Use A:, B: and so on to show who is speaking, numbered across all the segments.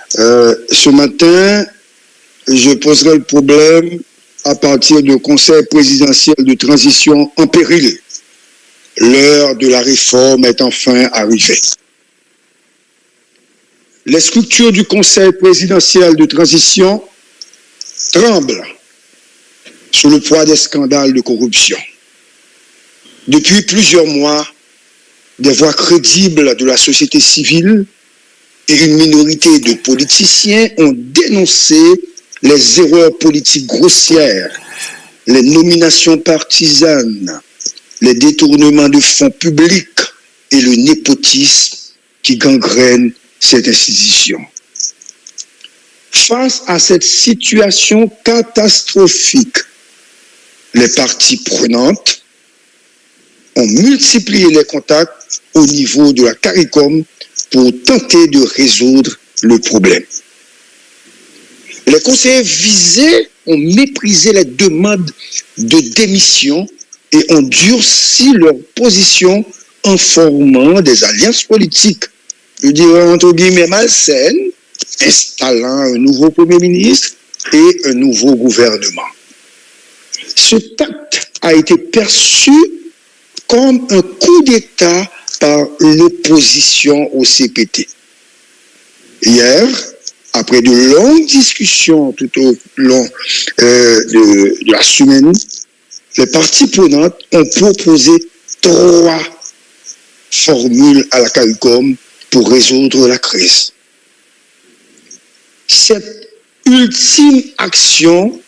A: Ce matin, je poserai le problème à partir du Conseil présidentiel de transition en péril. L'heure de la réforme est enfin arrivée. Les structures du Conseil présidentiel de transition tremblent sous le poids des scandales de corruption. Depuis plusieurs mois, des voix crédibles de la société civile et une minorité de politiciens ont dénoncé les erreurs politiques grossières, les nominations partisanes, les détournements de fonds publics et le népotisme qui gangrènent cette institution. Face à cette situation catastrophique, les parties prenantes ont multiplié les contacts au niveau de la CARICOM pour tenter de résoudre le problème. Les conseillers visés ont méprisé les demandes de démission et ont durci leur position en formant des alliances politiques, je dirais entre guillemets malsaines, installant un nouveau Premier ministre et un nouveau gouvernement. Ce acte a été perçu comme un coup d'État par l'opposition au CPT. Hier, après de longues discussions tout au long de la semaine, les parties prenantes ont proposé 3 formules à la CARICOM pour résoudre la crise. Cette ultime action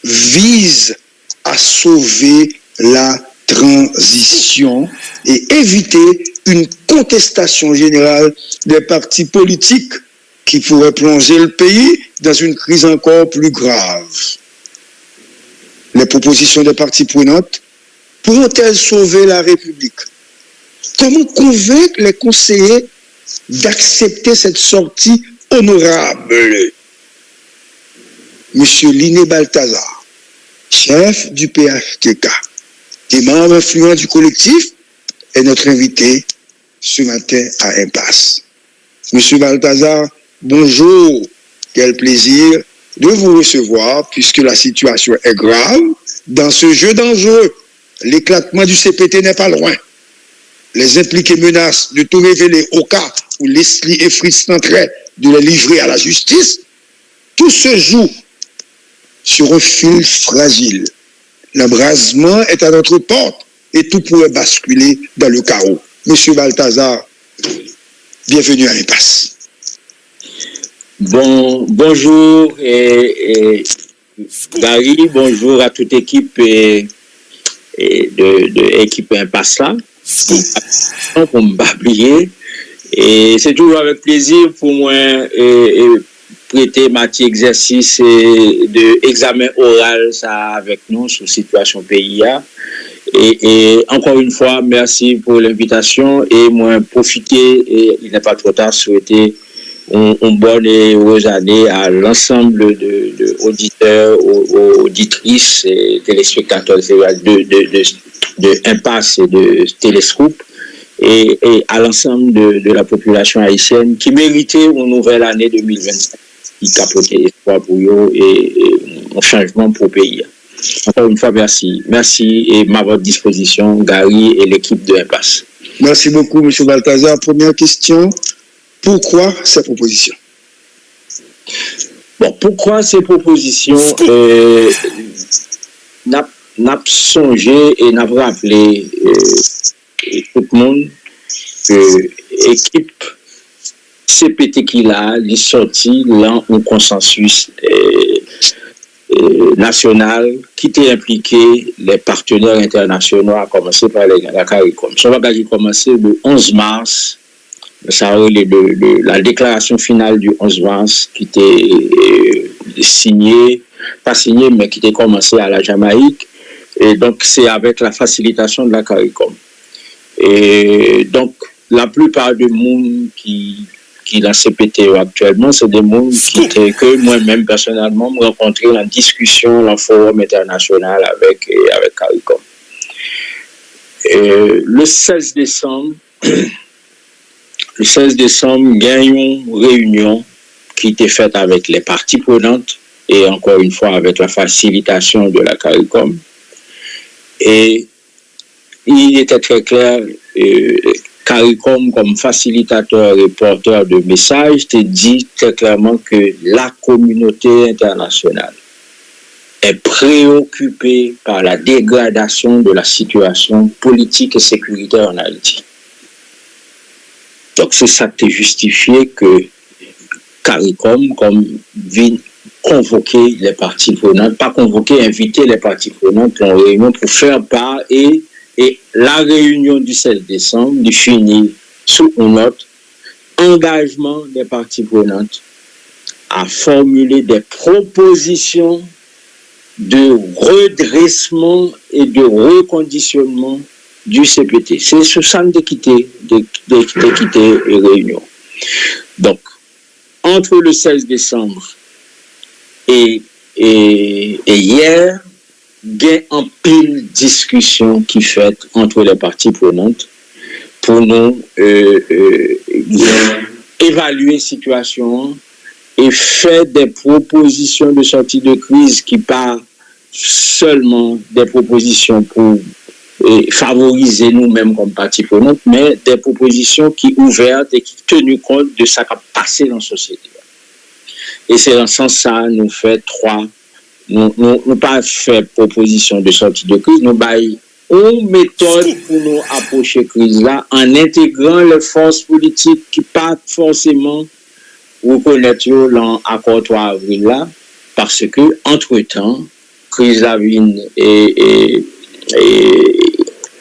A: vise à sauver la transition et éviter une contestation générale des partis politiques qui pourrait plonger le pays dans une crise encore plus grave. Les propositions des parties prenantes pourront-elles sauver la République? Comment convaincre les conseillers d'accepter cette sortie honorable? Monsieur Liné Balthazar, chef du PHTK et membre influent du collectif, est notre invité ce matin à Impasse. Monsieur Balthazar, bonjour, quel plaisir de vous recevoir puisque la situation est grave. Dans ce jeu dangereux, l'éclatement du CPT n'est pas loin. Les impliqués menacent de tout révéler au cas où Leslie et Fritz tenteraient de les livrer à la justice. Tout se joue sur un fil fragile. L'embrasement est à notre porte et tout pourrait basculer dans le chaos. Monsieur Balthazar, bienvenue à Impasse.
B: Bonjour Gary, bonjour à toute équipe de équipe Impasse là. Pour me oublier. Et c'est toujours avec plaisir pour moi prêter matière exercice de examen oral ça avec nous sur situation pays. Et encore une fois, merci pour l'invitation et moi profiter et il n'est pas trop tard souhaiter une bonne et heureuse année à l'ensemble de auditeurs, auditrices et téléspectateurs de Impasse et de Télescope et à l'ensemble de la population haïtienne qui méritait une nouvelle année 2025 qui capotait espoir pour eux et un changement pour le pays. Encore une fois, merci. Merci et à votre disposition, Gary et l'équipe de Impasse.
A: Merci beaucoup, M. Balthazar. Première question, pourquoi ces propositions?
B: Bon, pourquoi ces propositions n'a songé et n'a rappelé tout le monde que l'équipe CPT qui l'a sorti là un consensus national qui était impliqué les partenaires internationaux, à commencer par la CARICOM. Ça va commencer le 11 mars. Ça la déclaration finale du 11 mars qui était signée, pas signée, mais qui était commencée à la Jamaïque. Et donc, c'est avec la facilitation de la CARICOM. Et donc, la plupart des monde qui dans CPT actuellement, c'est des gens que moi-même personnellement me rencontré en discussion dans le forum international avec CARICOM. Le 16 décembre, il y a une réunion qui était faite avec les parties prenantes et encore une fois avec la facilitation de la CARICOM. Et il était très clair, CARICOM comme facilitateur et porteur de messages te dit très clairement que la communauté internationale est préoccupée par la dégradation de la situation politique et sécuritaire en Haïti. Donc c'est ça qui est justifié que CARICOM comme vient convoquer les parties prenantes, pas convoquer, inviter les parties prenantes en réunion pour faire part et la réunion du 16 décembre finit sous une note engagement des parties prenantes à formuler des propositions de redressement et de reconditionnement du CPT. C'est ce centre de quitter réunion. Donc, entre le 16 décembre et hier, il y a un pile discussion qui fait entre les parties prenantes pour nous évaluer la situation et faire des propositions de sortie de crise qui pas seulement des propositions pour favoriser nous-mêmes comme parties prenantes, mais des propositions qui ouvertes et qui tenues compte de ce qui a passé dans la société. Et c'est dans ce sens ça nous fait nous pas faire proposition de sortie de crise, nous baillons une méthode pour nous approcher la crise là en intégrant les forces politiques qui pas forcément reconnaître l'accord 3 avril là, parce que entre-temps, crise là vient et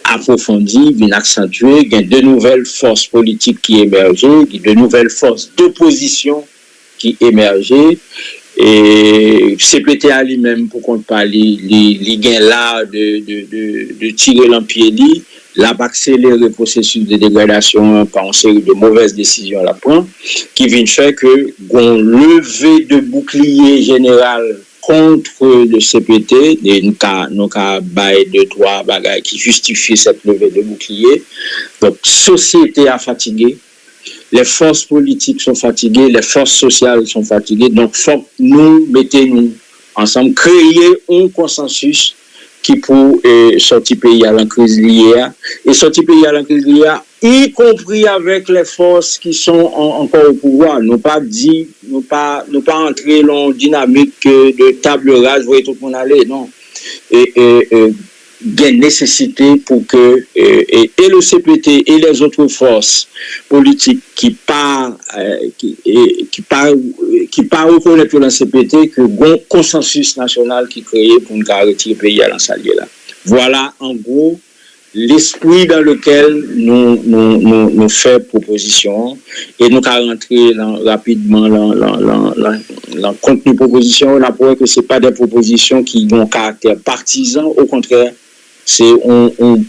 B: approfondie, vient accentuer, il y a de nouvelles forces politiques qui émergent, de nouvelles forces d'opposition qui émergent. Et CPTA lui-même, pour qu'on parle, il gagne là de tirer l'empied, là, accélérer le processus de dégradation par une série de mauvaises décisions à la prendre, qui vient faire que qu'on levée de bouclier général contre le CPT, nous avons bail de 3 bagages qui justifient cette levée de bouclier. Donc, société a fatigué. Les forces politiques sont fatiguées, les forces sociales sont fatiguées. Donc, il faut que nous mettons ensemble, créer un consensus qui pour sortir pays à la crise liée. Et sortir pays à la crise liée, y compris avec les forces qui sont encore au pouvoir. Nous pas entrer dans une dynamique de table rase, voyez tout le monde aller, non. Il y a une nécessité pour que et le CPT et les autres forces politiques qui pas reconnaître le CPT que un consensus national qui créé pour nous retirer le pays à l'ensalier là. Voilà en gros l'esprit dans lequel nous faisons proposition et nous allons rentrer rapidement dans contenu proposition. On a prouvé que ce n'est pas des propositions qui ont un caractère partisan, au contraire, c'est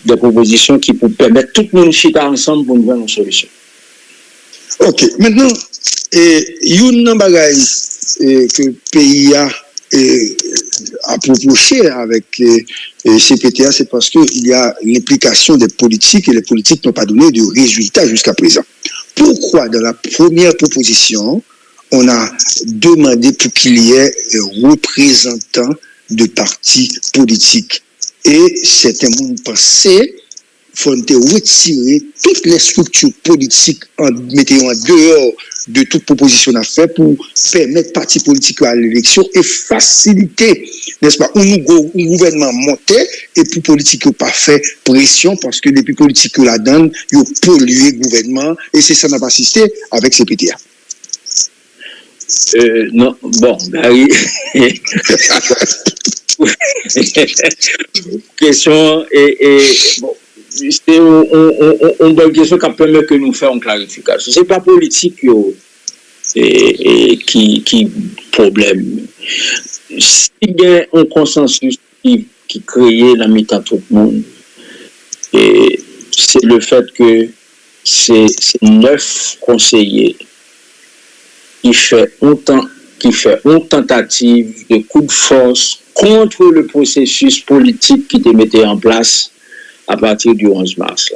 B: des propositions qui pour permettre tout le monde de chiter ensemble pour nous voir une solution.
A: Ok, maintenant, il y a une bagaille que le pays a approché avec CPTA, c'est parce qu'il y a l'implication des politiques et les politiques n'ont pas donné de résultats jusqu'à présent. Pourquoi dans la première proposition, on a demandé pour qu'il y ait un représentant de partis politiques? Et certains monde pensaient faut retirer toutes les structures politiques en mettant en dehors de toute proposition à faire pour permettre partis politiques à l'élection et faciliter, n'est-ce pas, un gouvernement monté et pour politique pas fait pression parce que depuis politique la donne, ils ont pollué le gouvernement et c'est ça n'a pas assisté avec CPTA.
B: Non, bon, Gary. Question bon, c'est une bonne question qui permet que nous fassions une clarification. Ce n'est pas politique qui problème. S'il y a un consensus qui crée la mi-temps tout le monde, c'est le fait que c'est 9 conseillers qui fait une tentative de coup de force contre le processus politique qui était mis en place à partir du 11 mars.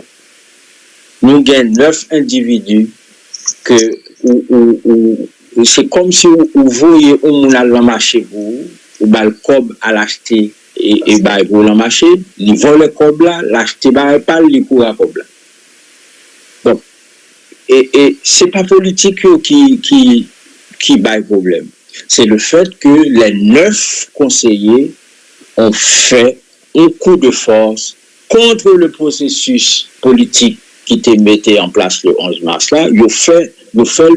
B: Nous avons 9 individus c'est comme si vous voyez un monde dans le marché, vous le cob à l'acheter et pour le marché, il vole le cob là, l'acheter pas le cours à cob là. Donc, et c'est pas politique qui bat le problème. C'est le fait que les 9 conseillers ont fait un coup de force contre le processus politique qui était mis en place le 11 mars là. Ils ont fait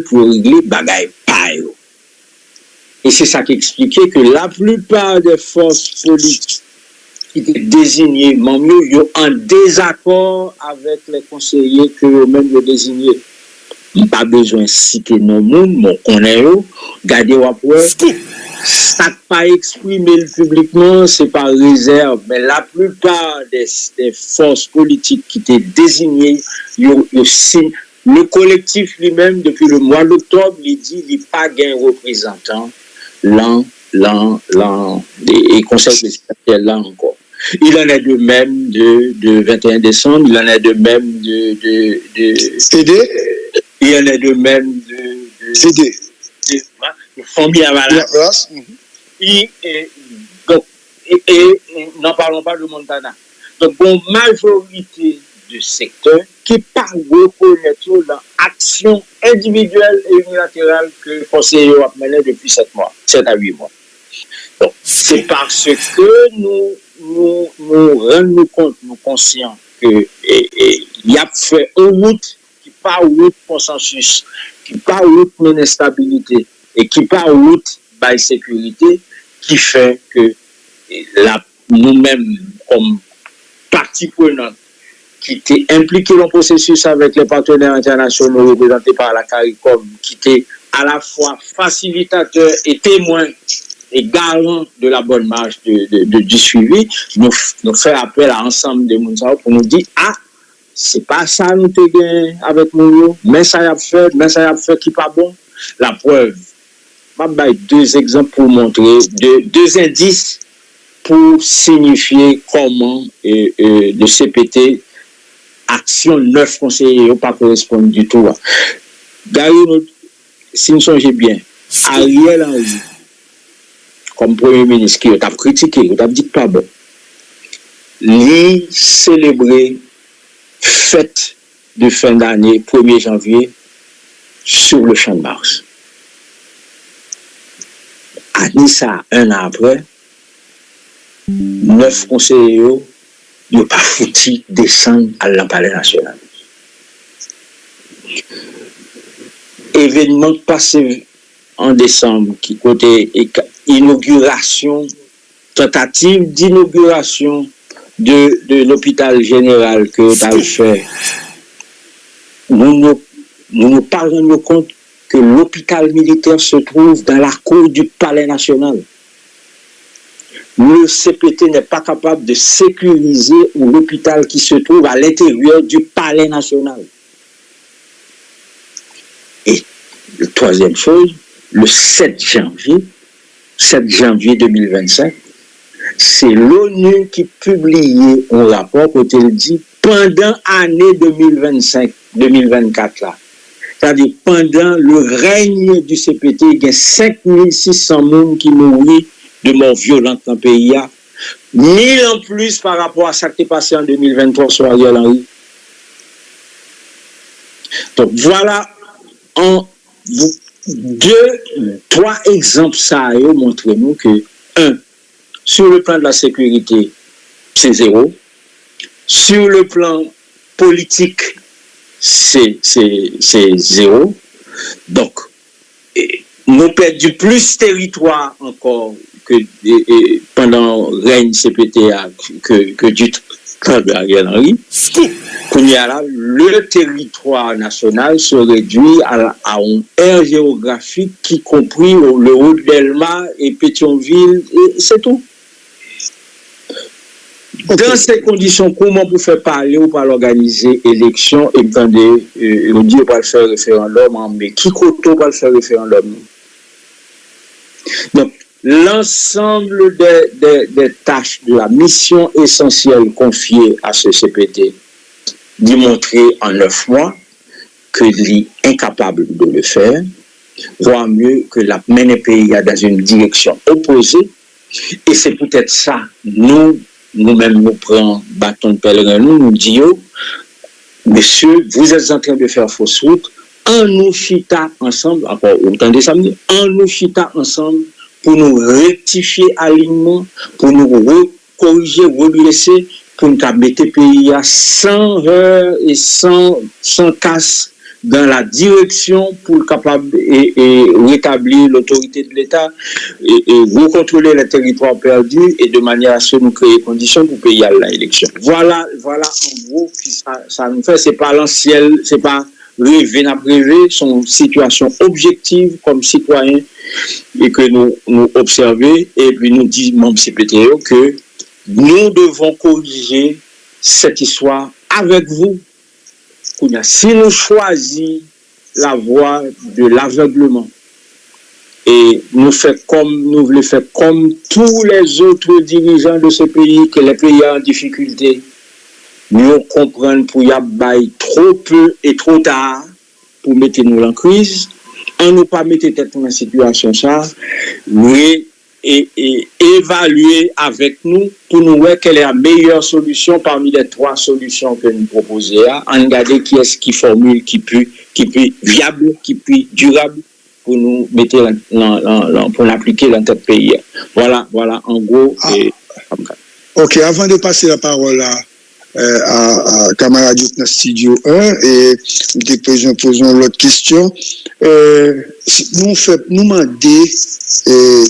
B: pour régler bagaille paille. Et c'est ça qui expliquait que la plupart des forces politiques qui étaient désignées, même ils sont en désaccord avec les conseillers que eux-mêmes ont désignés. Pas besoin de citer nos monde, mais on connaît eux. Gardez après, ça pas exprimé publiquement, c'est par réserve, mais la plupart des forces politiques qui étaient désignées, le collectif lui-même, depuis le mois d'octobre, il dit qu'il n'y a pas de représentant, et conseil présidentiel là encore. Il en est de même de 21 décembre, il en est de même de
A: CD.
B: Il y en a de même de
A: CD.
B: De famille à Valade. Et n'en parlons pas de Montana. Donc, une majorité de secteurs qui ne pas reconnaître l'action individuelle et unilatérale que le conseiller a menée depuis 7 à 8 mois. Donc, c'est parce que nous rendons compte, nous conscients qu'il y a fait une route qui pas route consensus, qui pas route non-instabilité et qui pas route by sécurité, qui fait que nous-mêmes, comme partie prenante, qui était impliqués dans le processus avec les partenaires internationaux représentés par la CARICOM, qui était à la fois facilitateur et témoin et garant de la bonne marche du suivi, nous fait appel à l'ensemble des gens pour nous dire c'est pas ça nous te gagne avec nous, mais ça y a fait qui pas bon. La preuve, je vais donner 2 exemples pour montrer, 2 indices pour signifier comment le CPT, action 9 conseillers, pas correspond du tout. Gary, si nous songez bien, Ariel Henry, comme Premier ministre, qui a critiqué, qui a dit pas bon, lui célébrer fête de fin d'année, 1er janvier, sur le champ de Mars. Anissa, un an après, 9 conseillers n'ont pas foutu descendre à l'Assemblée nationale. Événement passé en décembre, qui côté inauguration, tentative d'inauguration de l'hôpital général que tu as fait, nous nous rendons compte que l'hôpital militaire se trouve dans la cour du Palais national. Le CPT n'est pas capable de sécuriser l'hôpital qui se trouve à l'intérieur du Palais national. Et la troisième chose, le 7 janvier 2025, c'est l'ONU qui publiait un rapport où il dit pendant l'année 2024 là. C'est-à-dire pendant le règne du CPT, il y a 5600 personnes qui mourent de mort violente dans le pays. 1000 en plus par rapport à ça qui est passé en 2023 sur Ariel Henry. Donc voilà trois exemples ça montrent nous que 1. Sur le plan de la sécurité, c'est 0. Sur le plan politique, c'est 0. Donc, nous perdons plus de territoire encore que pendant le règne CPTA que du temps de Ariel Henry. Le territoire national se réduit à une aire géographique qui compris le Haut-Delma et Pétionville, et c'est tout. Dans ces conditions, comment vous faire parler ou pas organiser élection et attendez, on dit pas le faire référendum, mais qui compte pas le faire référendum? Donc, l'ensemble des tâches de la mission essentielle confiée à ce CPT démontré en 9 mois qu'il est incapable de le faire voire mieux que la mener pays dans une direction opposée. Et c'est peut-être ça, nous-mêmes, nous prenons bâton de pèlerin, nous disons, monsieur, vous êtes en train de faire fausse route, en nous chita ensemble, encore autant de samedi, en nous chita ensemble pour nous rectifier alignement, pour nous corriger, redresser, pour nous mettre le pays sans heurts et sans casse dans la direction pour capable et rétablir l'autorité de l'État et recontrôler les territoires perdus et de manière à ce que nous créer les conditions pour payer à l'élection. Voilà en gros qui ça nous fait. C'est pas l'ancien, c'est pas rêver n'a rêvé, son situation objective comme citoyen et que nous observons et puis nous dit membres CPTO que nous devons corriger cette histoire avec vous. Si nous choisissons la voie de l'aveuglement et nous voulons faire comme tous les autres dirigeants de ce pays, que les pays en difficulté, nous comprenons pour y avoir trop peu et trop tard pour mettre nous en crise, on ne pas mettre tête dans la situation ça, et évaluer avec nous pour nous voir quelle est la meilleure solution parmi les 3 solutions que nous proposons. En regarder qui est-ce qui formule, qui peut viable, qui peut durable pour nous mettre pour l'appliquer dans notre pays. Voilà en gros.
A: Ok, avant de passer la parole à camarade dans studio 1 et nous posons l'autre question. Nous demandons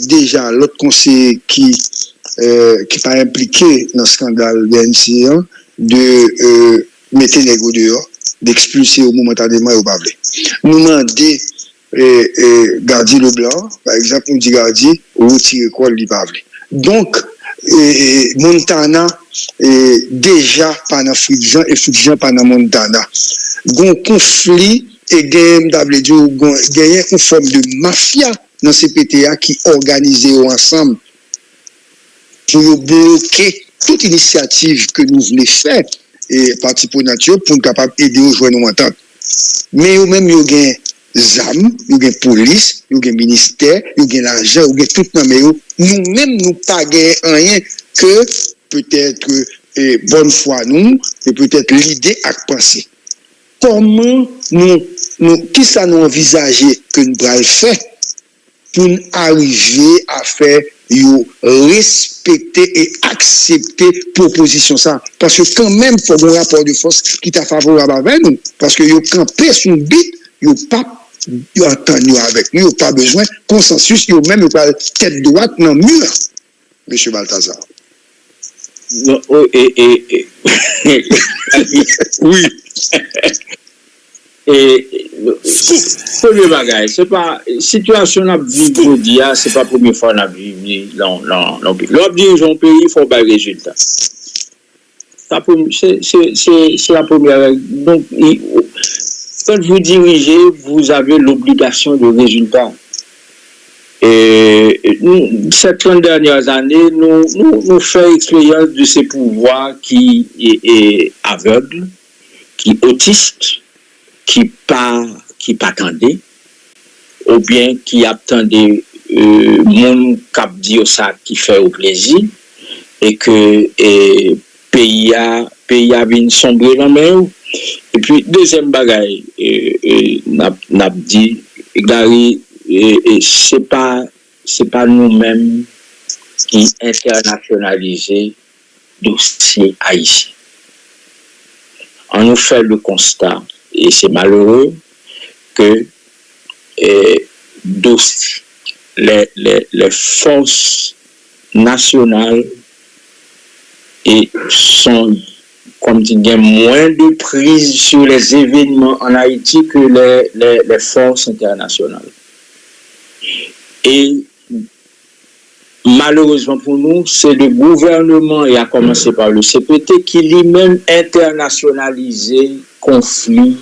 A: déjà l'autre conseiller qui pas impliqué dans le scandale BNC de mettre les gars dehors, d'expulser au momentanément au Bablé. Nous demandons Gardi Leblanc, par exemple, nous dit Gardi, retirer quoi le Bablé. Donc, Montana déjà pendant Fridjan et Fridjan pendant Montana. Gon conflit et gagne une forme de mafia dans ces PTA qui organisent ensemble pour bloquer toute initiative que nous voulons faire et parti pour nature pour nous capable aider aux joindre nous entendre. Mais eux même ils gagnent ZAM, ils gagnent police, ils gagnent ministère, ils gagnent l'argent, ils gagnent tout mais nous-mêmes nous pas gagner rien que peut-être bonne foi nous et peut-être l'idée à penser. Comment qui ça nous envisager que nous allons faire pour arriver à faire respecter et accepter proposition ça parce que quand même il faut un rapport de force qui t'a favorable avec nous parce que yo campé sur bit yo pas yo entendu avec nous, yo pas besoin consensus, yo même pas tête droite dans mur. Monsieur Balthazar.
B: Non, oui. Et premier bagage, c'est pas situation n'a vivre dia, c'est pas première fois n'a vivre non. L'autre dirigeant pays, il faut pas résultat. C'est la première règle. Donc quand vous dirigez, vous avez l'obligation de résultat. Et ces 30 dernières années, nous faisons expérience de ces pouvoirs qui est aveugle, qui est autiste, qui pas attendait, ou bien qui attendait mon cap dit ça qui fait au plaisir, et que pays a vient sombrer dans main. Et puis deuxième bagaille, n'a dit Gary, c'est pas nous-mêmes qui internationaliser dossier haïtien. On nous fait le constat, et c'est malheureux, que les forces nationales sont, comme dit, moins de prise sur les événements en Haïti que les forces internationales. Et malheureusement pour nous, c'est le gouvernement, et à commencer par le CPT, qui lui-même internationalisé conflit,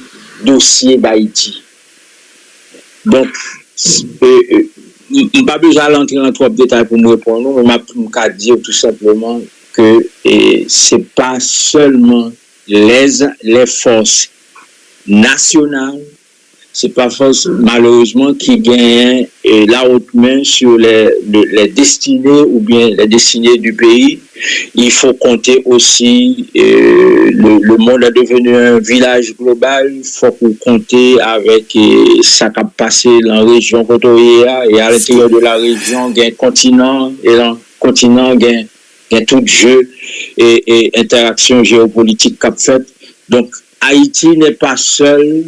B: dossier d'Haïti. Donc, pas besoin d'entrer dans trop de détails pour me répondre, mais je vais dire tout simplement que ce n'est pas seulement les forces nationales, c'est pas force malheureusement qui gagne la haute main sur les destinées ou bien les destinées du pays. Il faut compter aussi le monde est devenu un village global. Il faut compter avec ça qui a passé dans la région côtoyère et à l'intérieur de la région, il y a un continent et dans le continent, il y a tout jeu et interaction géopolitique qu'a fait. Donc Haïti n'est pas seul.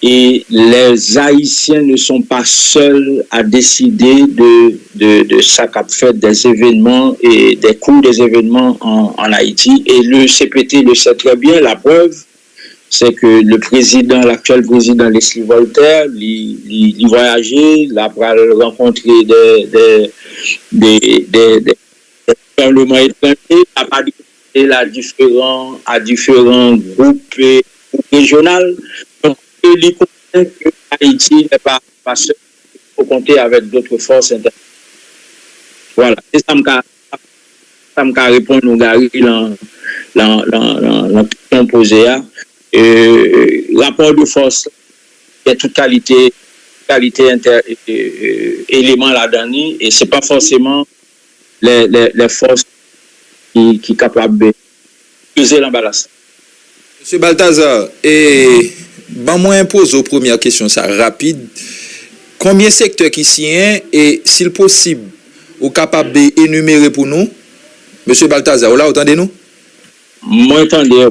B: Et les Haïtiens ne sont pas seuls à décider de ça qu'a fait des événements et des coûts des événements en Haïti. Et le CPT le sait très bien. La preuve, c'est que l'actuel président Leslie Voltaire, il voyageait, il a rencontré des parlements étrangers, il a participé à différents groupes régionaux. Il comprend que Haïti n'est pas seul, il faut compter avec d'autres forces internationales. Voilà, c'est ça me répondre au Gary la question posée. Rapport de force, il y a toute qualité éléments là-dedans, et c'est pas forcément les forces qui sont capables de peser l'emballage.
C: Monsieur Balthazar, moi pose aux premières questions ça rapide. Combien de secteurs qui signent et s'il possible, ou capable d'énumérer pour nous? Monsieur Balthazar, là, entendez-nous?
B: Moi, entendez.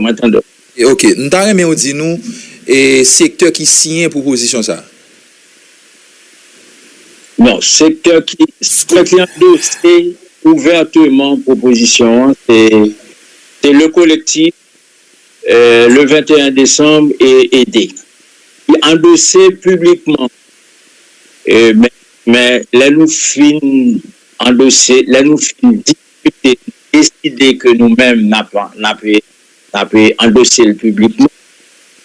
C: Ok, nous t'arrêtons dit nous et secteur qui signe proposition ça.
B: Non, secteur qui endossé ouvertement proposition, c'est le collectif le 21 décembre et aidé. Il endossé publiquement. Mais là nous fin endosser, là nous fin discuter, décider que nous-mêmes n'a pas endosser le publiquement.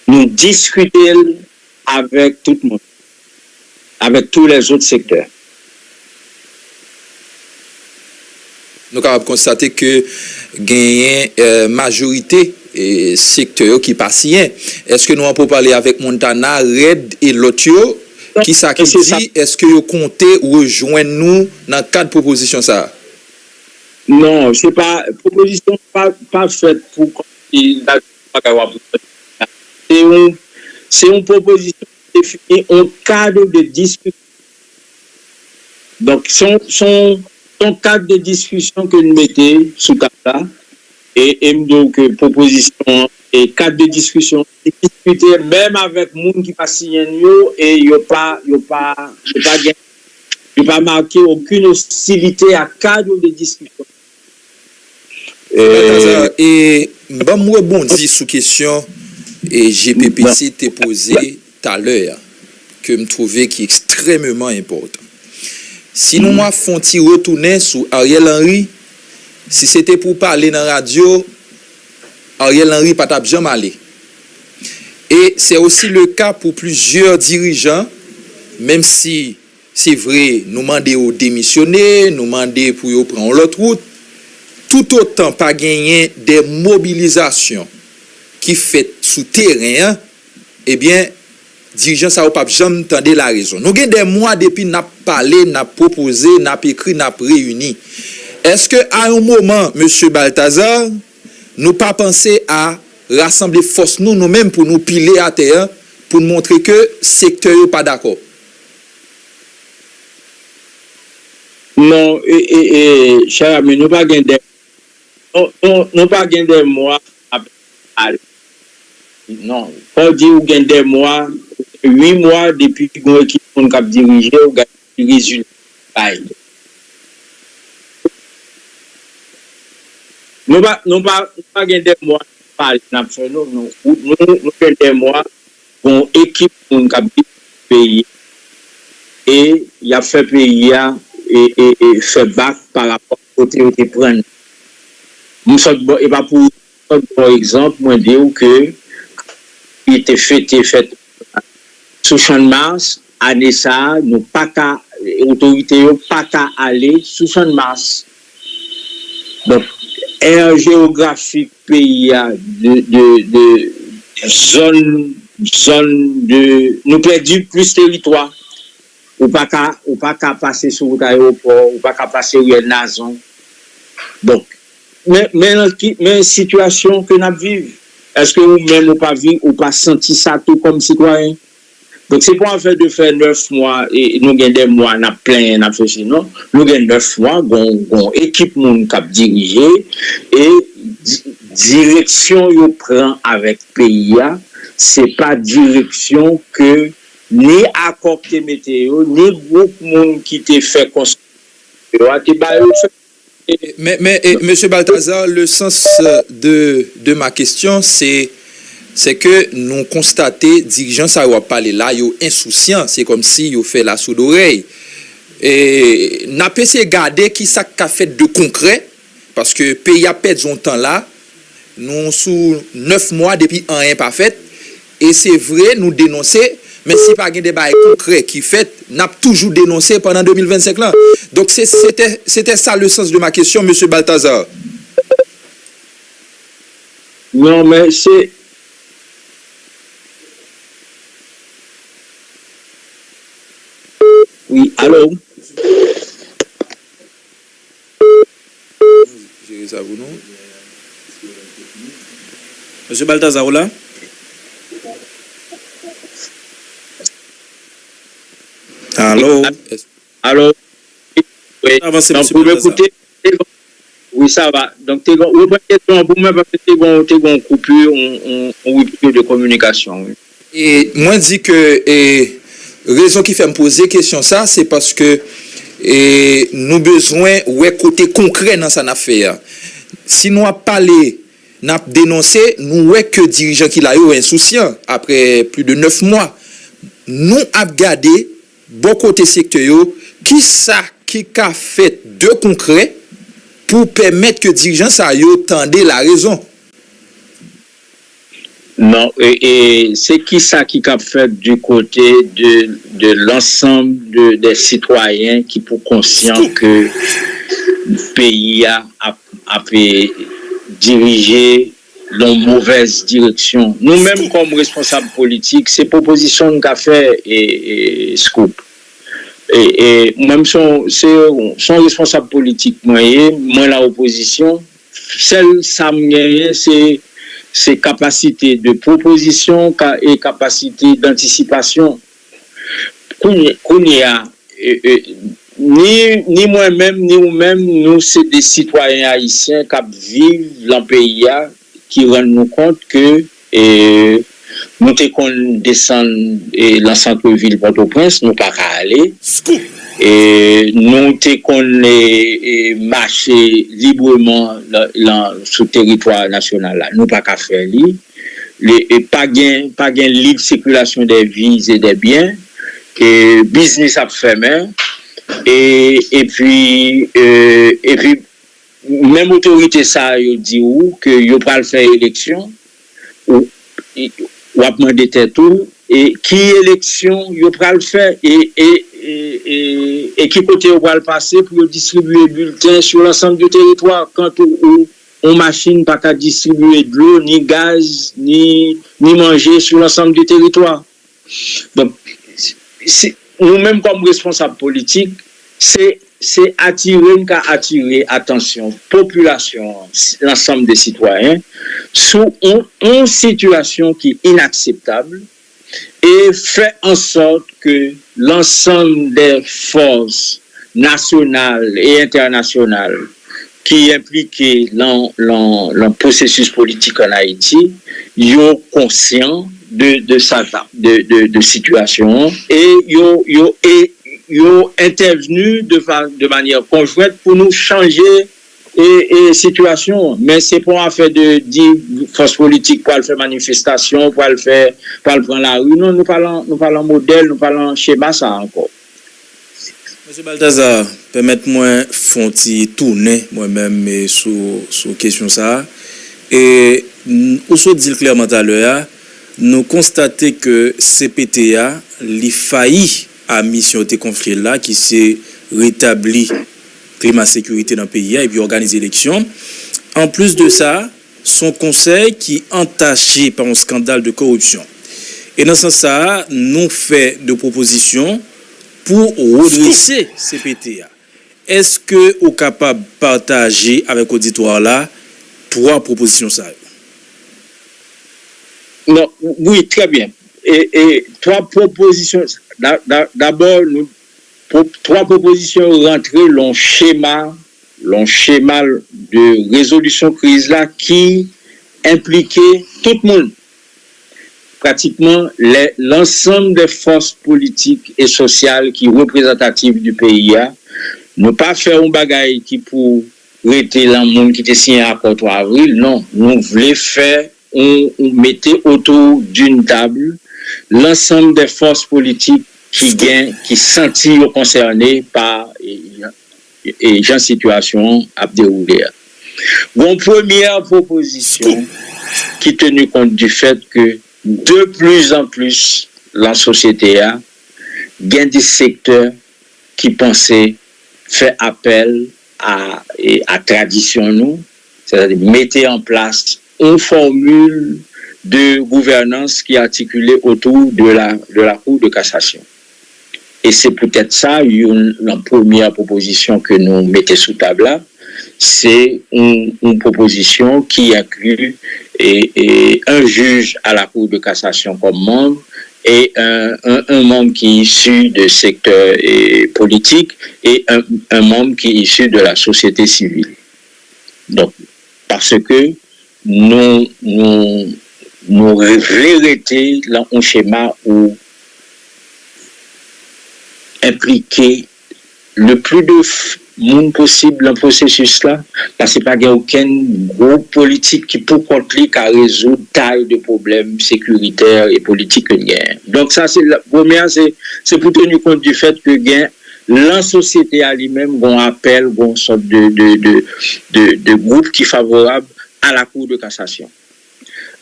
B: Nous discuter avec tout le monde, avec tous les autres secteurs.
C: Nous avons constaté que gagne majorité et secteur qui passe. Est-ce que nous on peut parler avec Montana, Red et l'autre qui ça qui dit est-ce que vous comptez rejoindre nous dans le cadre de proposition ça?
B: Non, c'est pas proposition pas faite pour c'est une proposition définie un cadre de discussion. Donc son cadre de discussion que nous mettons sous table et donc proposition et cadre de discussion discuter même avec monde qui pas signé et il pas marqué aucune hostilité à cadre de discussion.
C: Et moi rebondir sous question et GPPC t'ai posé tout à l'heure que me trouvais qui est extrêmement important. Si nous font retourner sur Ariel Henry, si c'était pour parler dans la radio, Ariel Henry pas t'a jamais allé. Et c'est aussi le cas pour plusieurs dirigeants, même si c'est vrai, nous demandons de démissionner, nous demandons pour prendre l'autre route, tout autant pas gagner des mobilisations qui fait sous terrain, eh bien, dirigeants ça pas jamais entendre la raison. Nous avons des mois depuis n'a parlé, n'a proposé, n'a écrit, n'a réuni. Est-ce que à un moment, monsieur Balthazar, nous pas pensé à rassembler force nous-mêmes pour nous piler à terre pour montrer que secteur n'est pas d'accord?
B: Non, cher ami, nous pas gagner des mois à parler. Non, pas dire ou gagner des mois, 8 mois depuis que nous équipe on cap diriger ou gagner des résultats. Nous pas gagner des mois parler nous gagner des mois pour équipe on cap pays et il a fait pays et fait bac par rapport au côté où il prend. Et pas pour exemple, moi dire que il était fait sous champ de Mars, année ça, nous pas qu'à autorité pas qu'à aller sous champ de Mars. Donc aire géographique pays de zone zone de nous perdons plus territoire. Ou pas qu'à passer sur l'aéroport, ou pas qu'à passer où il y a Nazon. Donc, mais situation que nous vivons, est-ce que vous-même ou pas vivre ou pas senti ça tout comme citoyen? Donc, c'est pas en fait de faire 9 mois et nous avons des mois, nous avons plein, nous avons fait sinon. Nous avons 9 mois, nous avons une équipe qui a dirigé et direction qu'on prend avec pays, c'est pas direction que ni accord de météo, ni groupe monde qui te fait construire.
C: Mais M. Balthazar, le sens de ma question, c'est que nous constatons, dirigeants, ça va parler là, ils sont insouciants, c'est comme si ils fait la sourde oreille. Et nous avons essayé de garder qui ça a fait de concret, parce que le pays a perdu son temps là, nous sous 9 mois depuis un an pas fait, et c'est vrai, nous dénoncer. Mais si pas un débat concret qui fait, n'a toujours dénoncé pendant 2025 là. Donc c'était ça le sens de ma question, M. Balthazar.
B: Non, mais c'est... Oui, allô?
D: M. Balthazar, là? Allô?
B: Allô? Oui,
D: avancez,
B: donc,
D: monsieur
B: vous
D: Balthazar.
B: m'écoutez? Oui, ça va. Donc, vous prenez question pour moi parce que c'est une coupure, on rupture de communication. Oui.
C: Et moi, je dis que raison qui fait me poser question ça, c'est parce que nous besoin ouais côté concret dans cette affaire. Si nous avons parlé, nous avons dénoncé, nous ouais que dirigeants qui l'a eu insouciant après plus de 9 mois. Nous avons gardé bon côté secteur, qui ça qui a fait de concret pour permettre que dirigeants ça yo tende la raison.
B: Non, et c'est qui ça qui a fait du côté de l'ensemble des citoyens qui sont conscients que le pays a dirigé dans une mauvaise direction. Nous-mêmes, comme responsables politiques, ces propositions qu'a fait et Scoop. Et même son responsable politique, moi la opposition, celle ça me c'est capacité de proposition et capacité d'anticipation. Ni moi-même, ni vous-même, nous, c'est des citoyens haïtiens qui vivent dans le pays qui rendent nous compte que nous descendons dans le centre-ville Port-au-Prince, nous ne pouvons pas aller. Et nous qu'on marcher librement sur le territoire national là, nous pas qu'à faire et pas gain libre circulation des vies et des biens et business a fermé et puis même autorité ça yo dit ou que yo pas faire élection ou a demandé tout et qui élection yo pral faire et qui côté on va le passer pour distribuer bulletins sur l'ensemble du territoire quand on machine pas qu'à distribuer de l'eau ni gaz ni manger sur l'ensemble du territoire. Donc nous-mêmes comme responsables politiques c'est attirer attention population l'ensemble des citoyens sous une situation qui est inacceptable et fait en sorte que l'ensemble des forces nationales et internationales qui impliquent dans le processus politique en Haïti, sont conscients de situation et sont intervenus de manière conjointe pour nous changer et situation, mais c'est pas en fait de dire force politique pour faire manifestation, pour prendre la rue. Non, nous parlons modèle, nous parlons schéma ça encore.
D: Monsieur Balthazar, permettez-moi de tourner moi-même sur question ça. Et on se dit clairement à l'heure, nous constatons que CPTA les failli à mission de conflit là qui s'est rétabli climat sécurité dans le pays et puis organiser l'élection. En plus de ça, son conseil qui est entaché par un scandale de corruption. Et dans ce sens, nous faisons de propositions pour redresser CPTA. Est-ce que vous êtes capable de partager avec l'auditoire là 3 propositions ça?
B: Non, oui, très bien. Et 3 propositions. D'abord, 3 propositions rentrées dans le schéma de résolution crise là qui impliquait tout le monde. Pratiquement l'ensemble des forces politiques et sociales qui sont représentatives du pays. Ne pas faire un bagage qui pour rester dans le monde qui était signé à 3 avril. Non, nous voulons faire, on mettait autour d'une table l'ensemble des forces politiques qui sentent concernés par et gens situation à dérouler. Bon, première proposition qui tenu compte du fait que de plus en plus la société a des secteurs qui pensaient faire appel à tradition nous, c'est-à-dire mettre en place une formule de gouvernance qui est articulée autour de la Cour de cassation. Et c'est peut-être ça, la première proposition que nous mettons sous table là, c'est une proposition qui inclut un juge à la Cour de cassation comme membre et un membre qui est issu de secteur politique et un membre qui est issu de la société civile. Donc, parce que nous vérité dans un schéma où impliquer le plus de monde possible dans le processus là, parce qu'il n'y a pas aucun groupe politique qui peut contribuer à résoudre taille de problèmes sécuritaires et politiques que gain. Donc ça c'est la première, c'est pour tenir compte du fait que gain la société à lui-même on appelle une sorte de groupe qui est favorable à la Cour de cassation.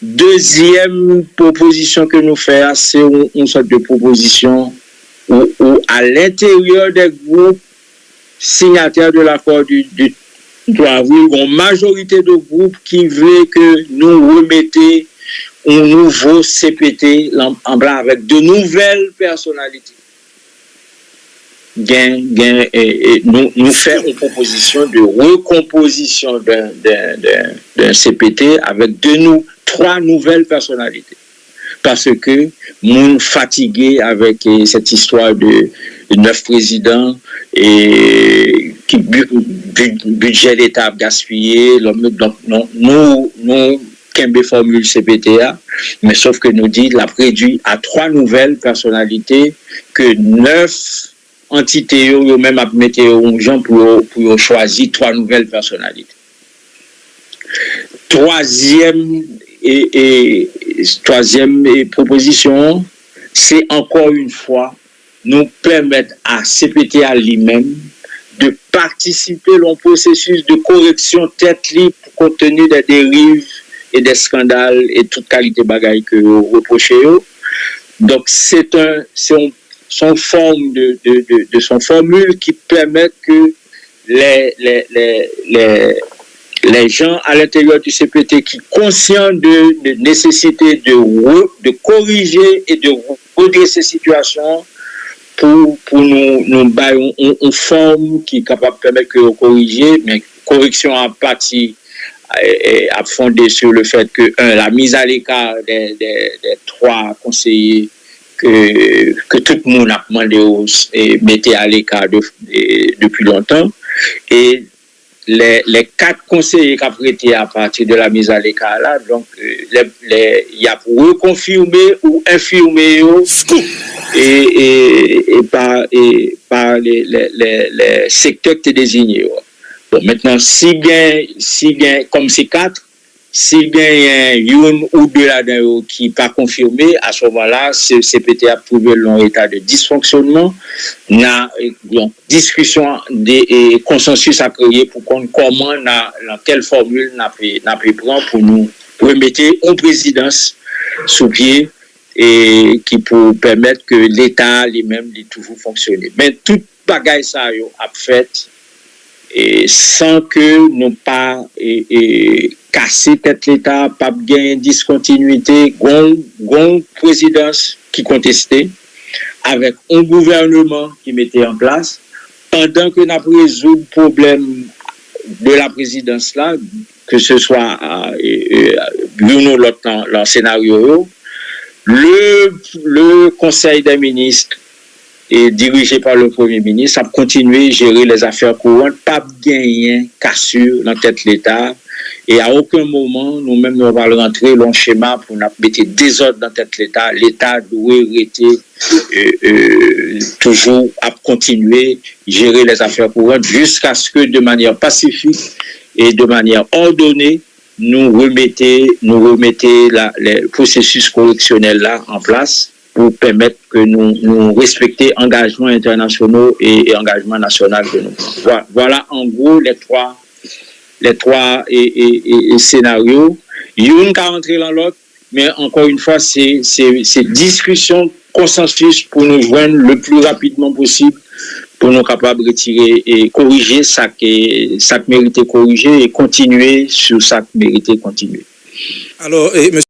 B: Deuxième proposition que nous faisons, c'est une sorte de proposition où à l'intérieur des groupes signataires de l'accord du 3 avril, une majorité de groupes qui veulent que nous remettions un nouveau CPT en blanc avec de nouvelles personnalités. Nous faisons une proposition de recomposition d'un CPT avec 3 nouvelles personnalités. Parce que nous fatigués avec cette histoire de 9 présidents et qui budget d'État gaspillé. Donc, nous Kembe formule CPTA, mais sauf que nous dit la réduit à 3 nouvelles personnalités que 9 entités, ou même à mettre aux gens pour choisir 3 nouvelles personnalités. Troisième proposition, c'est encore une fois nous permettre à CPTA lui-même de participer à un processus de correction tête libre pour contenir des dérives et des scandales et toute qualité bagaille que vous reprochez. Donc c'est son forme de son formule qui permet que les gens à l'intérieur du CPT qui sont conscients de nécessité de corriger et de redresser ces situations pour nous bailler une forme qui est capable de permettre de corriger, mais correction en partie à fonder sur le fait que la mise à l'écart des 3 conseillers que tout le monde a demandé et mettait à l'écart depuis longtemps, et les 4 conseillers qui ont prêté à partir de la mise à l'écart là, donc il y a pour reconfirmer ou infirmer et par les secteurs qui étaient désignés. Bon, maintenant, si comme c'est 4, s'il y a une ou 2 là-dedans qui n'est pas confirmé, à ce moment-là, ce CPT a prouvé leur état de dysfonctionnement. Donc, discussion et consensus à créer pour qu'on comment, dans quelle formule n'a pu prendre pour nous remettre une présidence sous pied et qui pour permettre que l'État lui-même ait toujours fonctionné. Mais toute bagaille ça a fait et sans que nous pas casser tête l'État, pas gagner discontinuité, gon présidence qui contestait, avec un gouvernement qui mettait en place, pendant que nous avons résolu le problème de la présidence là, que ce soit l'un ou l'autre dans le scénario, le Conseil des ministres et dirigé par le Premier ministre, a continué à gérer les affaires courantes, pas gagner cassure dans tête l'État. Et à aucun moment, nous-mêmes, nous allons rentrer dans le schéma pour mettre désordre dans tête l'État. L'État doit rester toujours à continuer à gérer les affaires courantes jusqu'à ce que de manière pacifique et de manière ordonnée, nous remettons le processus correctionnel là en place pour permettre que nous respections engagements internationaux et engagements nationaux de nous. Voilà en gros les trois scénarios. Il y a une qui a rentré dans l'autre, mais encore une fois, c'est discussion, consensus pour nous joindre le plus rapidement possible, pour nous capables de retirer et corriger ça qui méritait corriger et continuer sur ça qui méritait continuer.
D: Alors, monsieur